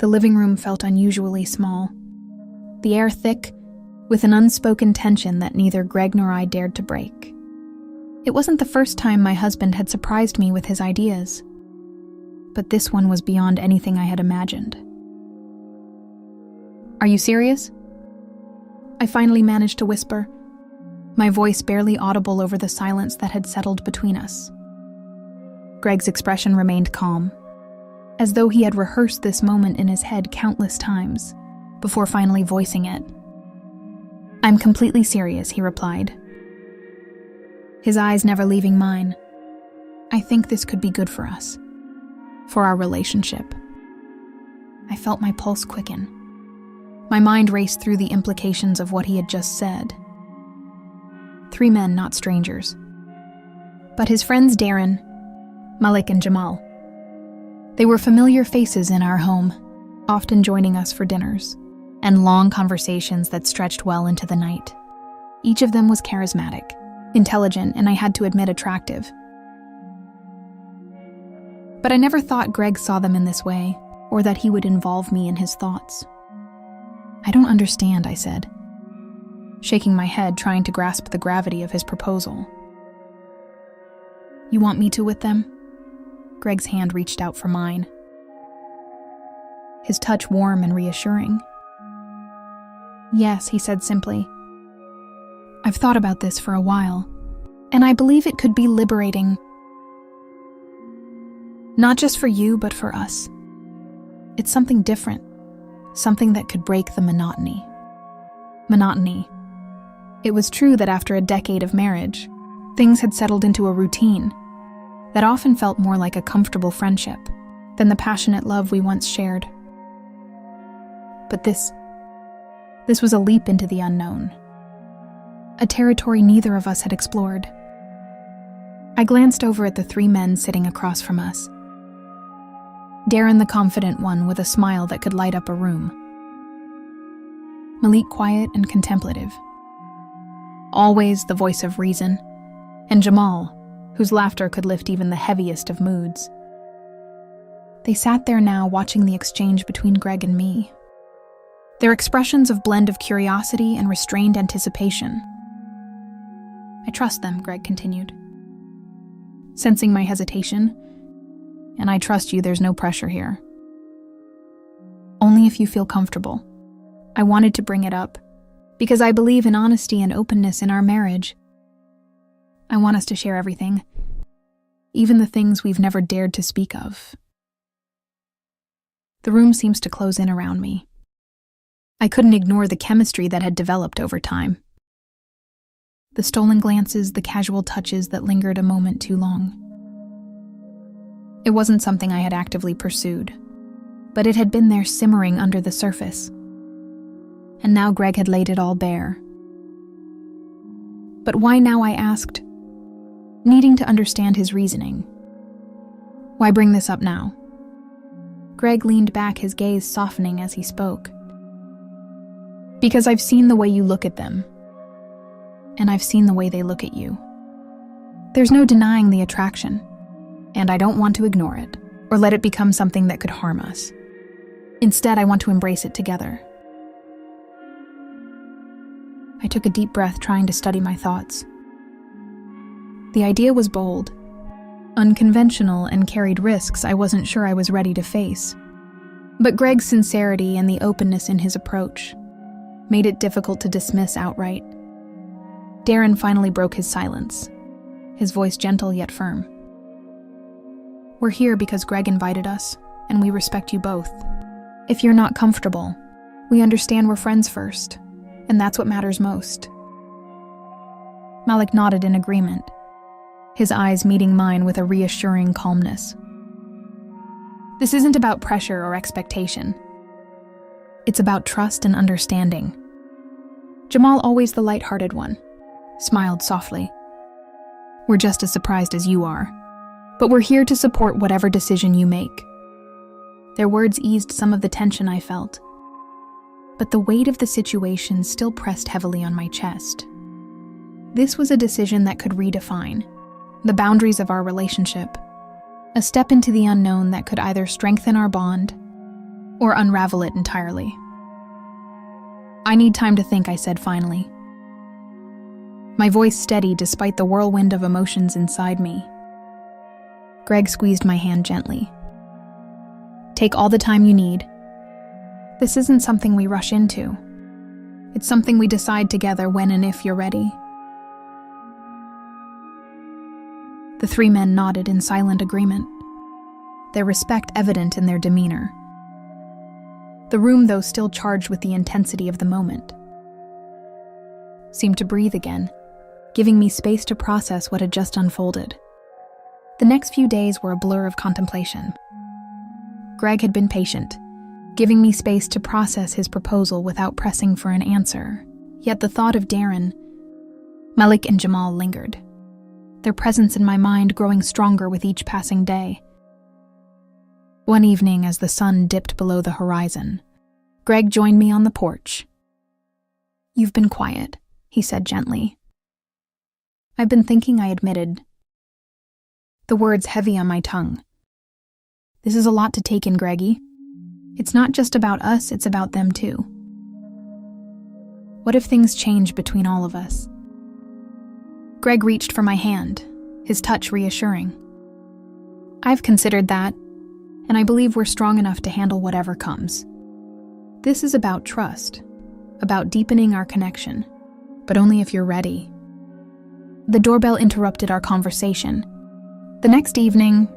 The living room felt unusually small, the air thick, with an unspoken tension that neither Greg nor I dared to break. It wasn't the first time my husband had surprised me with his ideas, but this one was beyond anything I had imagined. "Are you serious?" I finally managed to whisper, my voice barely audible over the silence that had settled between us. Greg's expression remained calm, as though he had rehearsed this moment in his head countless times, before finally voicing it. "I'm completely serious," he replied, his eyes never leaving mine. "I think this could be good for us, for our relationship." I felt my pulse quicken. My mind raced through the implications of what he had just said. 3 men, not strangers. But his friends Darren, Malik, and Jamal. They were familiar faces in our home, often joining us for dinners, and long conversations that stretched well into the night. Each of them was charismatic, intelligent, and I had to admit attractive. But I never thought Greg saw them in this way, or that he would involve me in his thoughts. "I don't understand," I said, shaking my head, trying to grasp the gravity of his proposal. "You want me to with them?" Greg's hand reached out for mine, his touch warm and reassuring. "Yes," he said simply. "I've thought about this for a while, and I believe it could be liberating. Not just for you, but for us. It's something different, something that could break the monotony." Monotony. It was true that after a decade of marriage, things had settled into a routine that often felt more like a comfortable friendship than the passionate love we once shared. But this was a leap into the unknown, a territory neither of us had explored. I glanced over at the 3 men sitting across from us. Darren, the confident one with a smile that could light up a room. Malik, quiet and contemplative, always the voice of reason, and Jamal, whose laughter could lift even the heaviest of moods. They sat there now, watching the exchange between Greg and me. Their expressions of blend of curiosity and restrained anticipation. "I trust them," Greg continued, sensing my hesitation. "And I trust you, there's no pressure here. Only if you feel comfortable." I wanted to bring it up, because I believe in honesty and openness in our marriage. I want us to share everything, even the things we've never dared to speak of. The room seems to close in around me. I couldn't ignore the chemistry that had developed over time. The stolen glances, the casual touches that lingered a moment too long. It wasn't something I had actively pursued, but it had been there simmering under the surface. And now Greg had laid it all bare. But why now, I asked, needing to understand his reasoning. Why bring this up now? Greg leaned back, his gaze softening as he spoke. Because I've seen the way you look at them, and I've seen the way they look at you. There's no denying the attraction, and I don't want to ignore it, or let it become something that could harm us. Instead, I want to embrace it together. I took a deep breath, trying to study my thoughts. The idea was bold, unconventional, and carried risks I wasn't sure I was ready to face. But Greg's sincerity and the openness in his approach made it difficult to dismiss outright. Darren finally broke his silence, his voice gentle yet firm. We're here because Greg invited us, and we respect you both. If you're not comfortable, we understand we're friends first, and that's what matters most. Malik nodded in agreement, his eyes meeting mine with a reassuring calmness. This isn't about pressure or expectation. It's about trust and understanding. Jamal, always the light-hearted one, smiled softly. We're just as surprised as you are, but we're here to support whatever decision you make. Their words eased some of the tension I felt, but the weight of the situation still pressed heavily on my chest. This was a decision that could redefine the boundaries of our relationship, a step into the unknown that could either strengthen our bond or unravel it entirely. I need time to think, I said finally. My voice steady despite the whirlwind of emotions inside me. Greg squeezed my hand gently. Take all the time you need. This isn't something we rush into. It's something we decide together when and if you're ready. The three men nodded in silent agreement, their respect evident in their demeanor. The room, though still charged with the intensity of the moment, seemed to breathe again, giving me space to process what had just unfolded. The next few days were a blur of contemplation. Greg had been patient, giving me space to process his proposal without pressing for an answer. Yet the thought of Darren, Malik, and Jamal lingered, their presence in my mind growing stronger with each passing day. One evening, as the sun dipped below the horizon, Greg joined me on the porch. You've been quiet, he said gently. I've been thinking, I admitted, the words heavy on my tongue. This is a lot to take in, Greggy. It's not just about us, it's about them too. What if things change between all of us? Greg reached for my hand, his touch reassuring. I've considered that, and I believe we're strong enough to handle whatever comes. This is about trust, about deepening our connection, but only if you're ready. The doorbell interrupted our conversation. The next evening,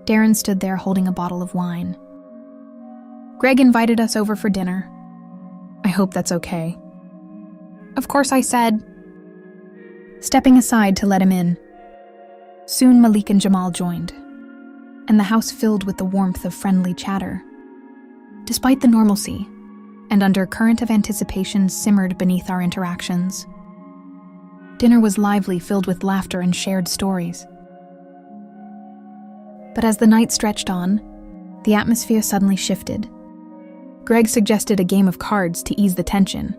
Darren stood there holding a bottle of wine. Greg invited us over for dinner. I hope that's okay. Of course, I said, stepping aside to let him in. Soon Malik and Jamal joined, and the house filled with the warmth of friendly chatter. Despite the normalcy, and under current of anticipation simmered beneath our interactions, dinner was lively, filled with laughter and shared stories. But as the night stretched on, the atmosphere suddenly shifted. Greg suggested a game of cards to ease the tension,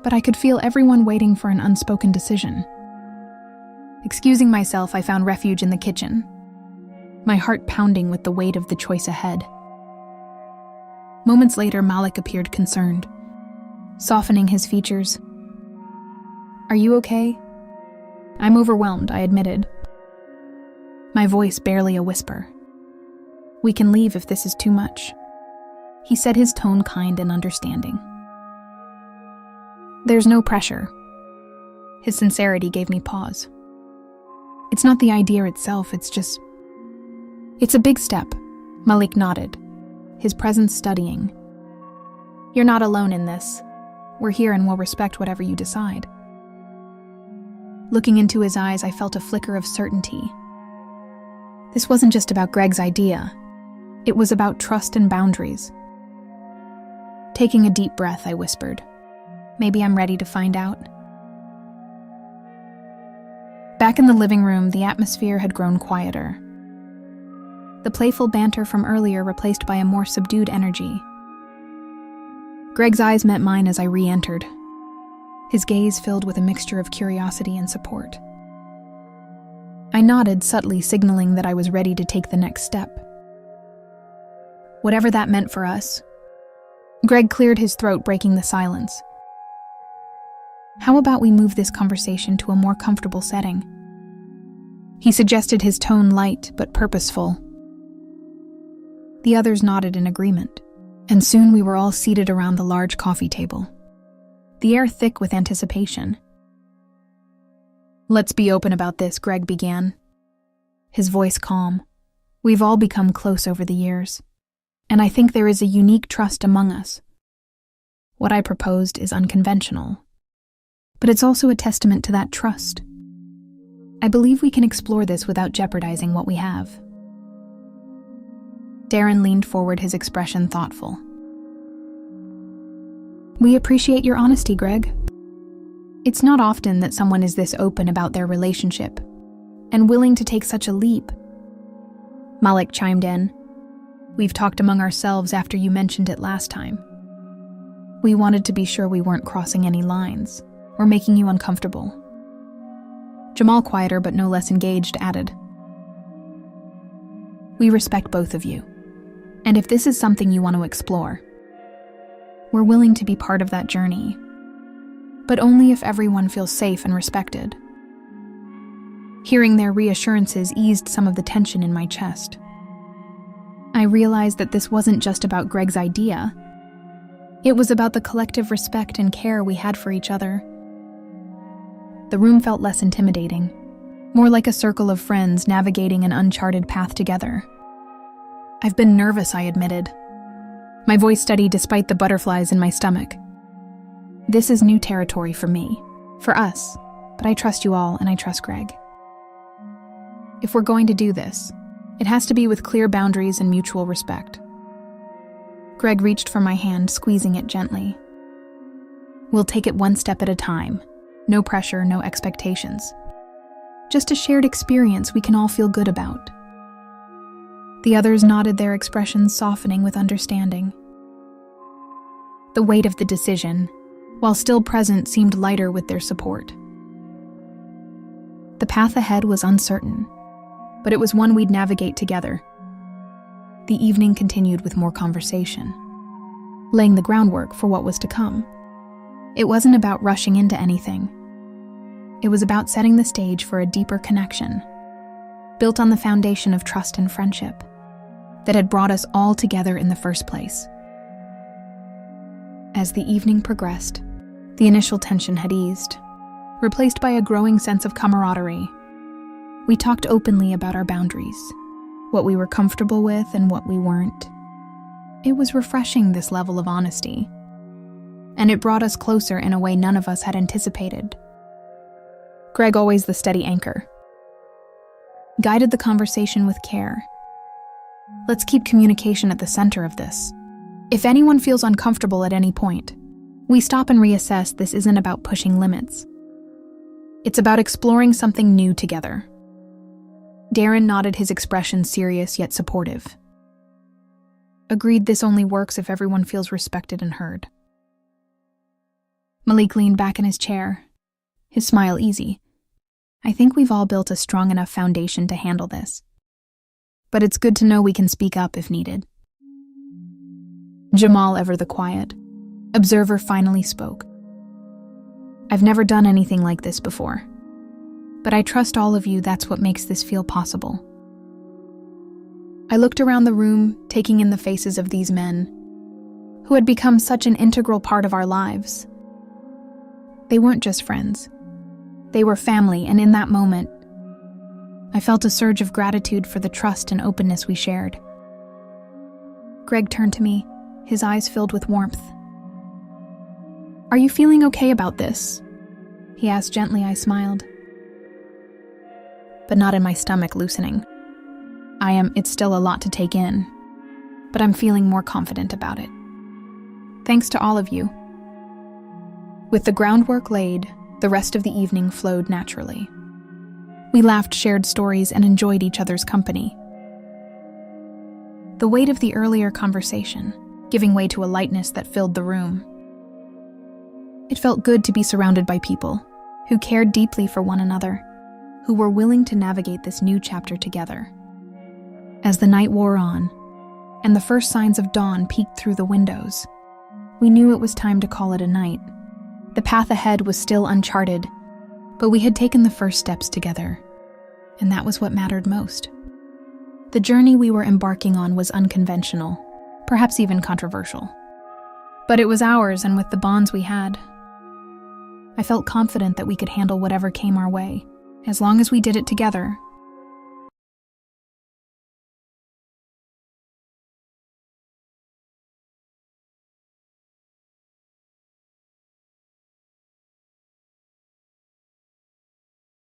but I could feel everyone waiting for an unspoken decision. Excusing myself, I found refuge in the kitchen, my heart pounding with the weight of the choice ahead. Moments later, Malik appeared concerned, softening his features. Are you okay? I'm overwhelmed, I admitted, my voice barely a whisper. We can leave if this is too much, he said, his tone kind and understanding. There's no pressure. His sincerity gave me pause. It's not the idea itself, it's a big step, Malik nodded, his presence studying. You're not alone in this. We're here and we'll respect whatever you decide. Looking into his eyes, I felt a flicker of certainty. This wasn't just about Greg's idea. It was about trust and boundaries. Taking a deep breath, I whispered, maybe I'm ready to find out. Back in the living room, the atmosphere had grown quieter. The playful banter from earlier replaced by a more subdued energy. Greg's eyes met mine as I re-entered, his gaze filled with a mixture of curiosity and support. I nodded, subtly signaling that I was ready to take the next step. Whatever that meant for us. Greg cleared his throat, breaking the silence. How about we move this conversation to a more comfortable setting? He suggested, his tone light but purposeful. The others nodded in agreement, and soon we were all seated around the large coffee table, the air thick with anticipation. Let's be open about this, Greg began, his voice calm. We've all become close over the years, and I think there is a unique trust among us. What I proposed is unconventional, but it's also a testament to that trust. I believe we can explore this without jeopardizing what we have. Darren leaned forward, his expression thoughtful. We appreciate your honesty, Greg. It's not often that someone is this open about their relationship and willing to take such a leap. Malik chimed in. We've talked among ourselves after you mentioned it last time. We wanted to be sure we weren't crossing any lines or making you uncomfortable. Jamal, quieter but no less engaged, added, We respect both of you. And if this is something you want to explore, we're willing to be part of that journey, but only if everyone feels safe and respected. Hearing their reassurances eased some of the tension in my chest. I realized that this wasn't just about Greg's idea. It was about the collective respect and care we had for each other. The room felt less intimidating, more like a circle of friends navigating an uncharted path together. I've been nervous, I admitted. My voice steady despite the butterflies in my stomach. This is new territory for me, for us, but I trust you all and I trust Greg. If we're going to do this, it has to be with clear boundaries and mutual respect. Greg reached for my hand, squeezing it gently. We'll take it one step at a time. No pressure, no expectations. Just a shared experience we can all feel good about. The others nodded, their expressions softening with understanding. The weight of the decision, while still present, seemed lighter with their support. The path ahead was uncertain, but it was one we'd navigate together. The evening continued with more conversation, laying the groundwork for what was to come. It wasn't about rushing into anything. It was about setting the stage for a deeper connection, built on the foundation of trust and friendship that had brought us all together in the first place. As the evening progressed, the initial tension had eased, replaced by a growing sense of camaraderie. We talked openly about our boundaries, what we were comfortable with and what we weren't. It was refreshing, this level of honesty, and it brought us closer in a way none of us had anticipated. Greg, always the steady anchor, guided the conversation with care. Let's keep communication at the center of this. If anyone feels uncomfortable at any point, we stop and reassess. This isn't about pushing limits. It's about exploring something new together. Darren nodded, his expression serious yet supportive. Agreed, this only works if everyone feels respected and heard. Malik leaned back in his chair, his smile easy. I think we've all built a strong enough foundation to handle this. But it's good to know we can speak up if needed. Jamal, ever the quiet observer, finally spoke. I've never done anything like this before, but I trust all of you. That's what makes this feel possible. I looked around the room, taking in the faces of these men, who had become such an integral part of our lives. They weren't just friends. They were family, and in that moment, I felt a surge of gratitude for the trust and openness we shared. Greg turned to me, his eyes filled with warmth. Are you feeling okay about this? He asked gently. I smiled, but not in my stomach loosening. It's still a lot to take in, but I'm feeling more confident about it. Thanks to all of you. With the groundwork laid, the rest of the evening flowed naturally. We laughed, shared stories, and enjoyed each other's company. The weight of the earlier conversation, giving way to a lightness that filled the room. It felt good to be surrounded by people who cared deeply for one another, who were willing to navigate this new chapter together. As the night wore on, and the first signs of dawn peeked through the windows, we knew it was time to call it a night. The path ahead was still uncharted, but we had taken the first steps together, and that was what mattered most. The journey we were embarking on was unconventional, perhaps even controversial. But it was ours, and with the bonds we had, I felt confident that we could handle whatever came our way, as long as we did it together